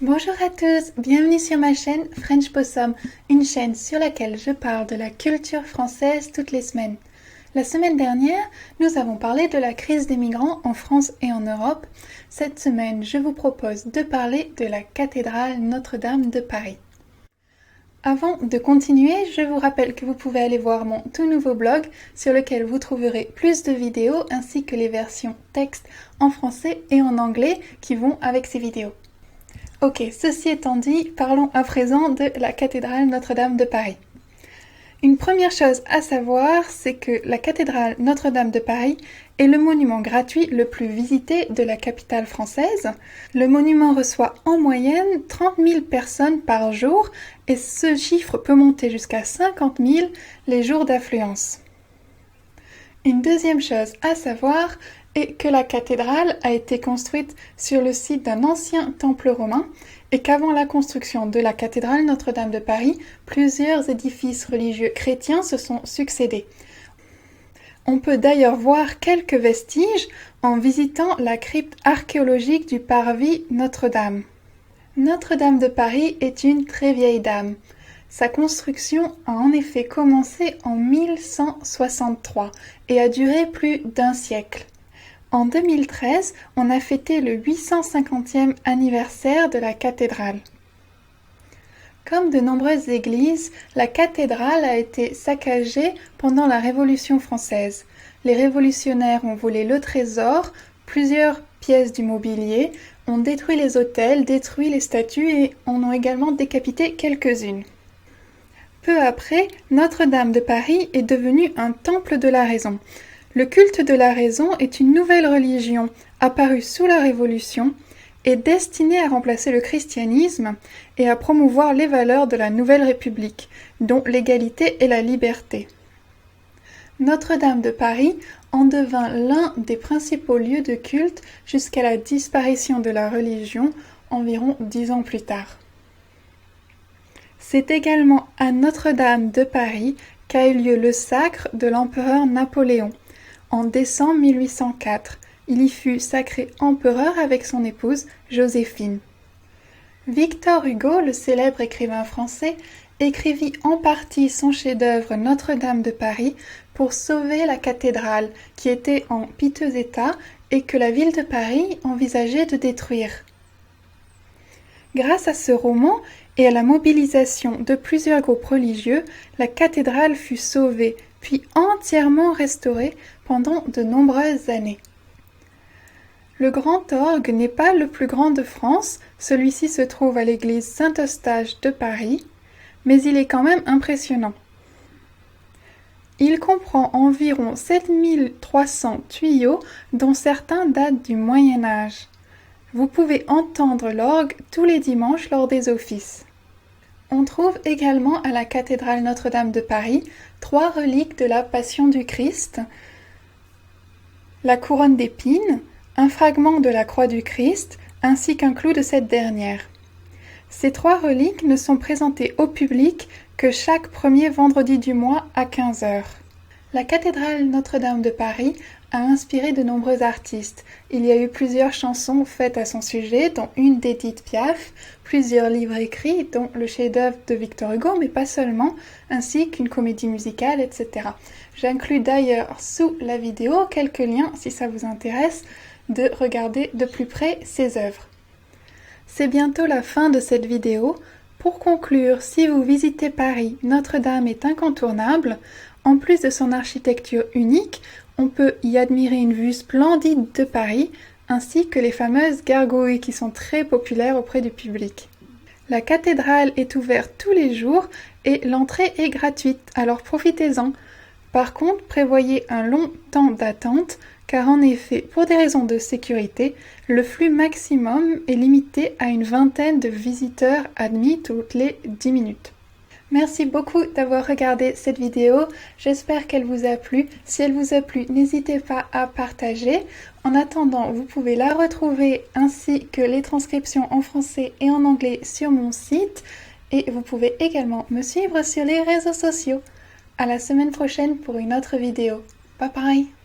Bonjour à tous, bienvenue sur ma chaîne French Possum, une chaîne sur laquelle je parle de la culture française toutes les semaines. La semaine dernière, nous avons parlé de la crise des migrants en France et en Europe. Cette semaine, je vous propose de parler de la cathédrale Notre-Dame de Paris. Avant de continuer, je vous rappelle que vous pouvez aller voir mon tout nouveau blog sur lequel vous trouverez plus de vidéos ainsi que les versions texte en français et en anglais qui vont avec ces vidéos. Ok, ceci étant dit, parlons à présent de la cathédrale Notre-Dame de Paris. Une première chose à savoir, c'est que la cathédrale Notre-Dame de Paris est le monument gratuit le plus visité de la capitale française. Le monument reçoit en moyenne 30 000 personnes par jour et ce chiffre peut monter jusqu'à 50 000 les jours d'affluence. Une deuxième chose à savoir est que la cathédrale a été construite sur le site d'un ancien temple romain et qu'avant la construction de la cathédrale Notre-Dame de Paris, plusieurs édifices religieux chrétiens se sont succédés. On peut d'ailleurs voir quelques vestiges en visitant la crypte archéologique du parvis Notre-Dame. Notre-Dame de Paris est une très vieille dame. Sa construction a en effet commencé en 1163 et a duré plus d'un siècle. En 2013, on a fêté le 850e anniversaire de la cathédrale. Comme de nombreuses églises, la cathédrale a été saccagée pendant la Révolution française. Les révolutionnaires ont volé le trésor, plusieurs pièces du mobilier, ont détruit les autels, détruit les statues et en ont également décapité quelques-unes. Peu après, Notre-Dame de Paris est devenue un temple de la raison. Le culte de la raison est une nouvelle religion apparue sous la Révolution et destinée à remplacer le christianisme et à promouvoir les valeurs de la Nouvelle République, dont l'égalité et la liberté. Notre-Dame de Paris en devint l'un des principaux lieux de culte jusqu'à la disparition de la religion environ 10 ans plus tard. C'est également à Notre-Dame de Paris qu'a eu lieu le sacre de l'empereur Napoléon. En décembre 1804, il y fut sacré empereur avec son épouse Joséphine. Victor Hugo, le célèbre écrivain français, écrivit en partie son chef-d'œuvre Notre-Dame de Paris pour sauver la cathédrale qui était en piteux état et que la ville de Paris envisageait de détruire. Grâce à ce roman et à la mobilisation de plusieurs groupes religieux, la cathédrale fut sauvée puis entièrement restaurée pendant de nombreuses années. Le grand orgue n'est pas le plus grand de France, celui-ci se trouve à l'église Saint-Eustache de Paris, mais il est quand même impressionnant. Il comprend environ 7300 tuyaux dont certains datent du Moyen Âge. Vous pouvez entendre l'orgue tous les dimanches lors des offices. On trouve également à la cathédrale Notre-Dame de Paris 3 reliques de la Passion du Christ, la couronne d'épines, un fragment de la croix du Christ, ainsi qu'un clou de cette dernière. Ces 3 reliques ne sont présentées au public que chaque premier vendredi du mois à 15 h. La cathédrale Notre-Dame de Paris a inspiré de nombreux artistes. Il y a eu plusieurs chansons faites à son sujet, dont une d'Édith Piaf, plusieurs livres écrits, dont le chef-d'œuvre de Victor Hugo, mais pas seulement, ainsi qu'une comédie musicale, etc. J'inclus d'ailleurs sous la vidéo quelques liens, si ça vous intéresse, de regarder de plus près ces œuvres. C'est bientôt la fin de cette vidéo. Pour conclure, si vous visitez Paris, Notre-Dame est incontournable. En plus de son architecture unique, on peut y admirer une vue splendide de Paris, ainsi que les fameuses gargouilles qui sont très populaires auprès du public. La cathédrale est ouverte tous les jours et l'entrée est gratuite, alors profitez-en. Par contre, prévoyez un long temps d'attente, car en effet, pour des raisons de sécurité, le flux maximum est limité à une vingtaine de visiteurs admis toutes les 10 minutes. Merci beaucoup d'avoir regardé cette vidéo, j'espère qu'elle vous a plu. Si elle vous a plu, n'hésitez pas à partager. En attendant, vous pouvez la retrouver ainsi que les transcriptions en français et en anglais sur mon site. Et vous pouvez également me suivre sur les réseaux sociaux. À la semaine prochaine pour une autre vidéo. Bye bye!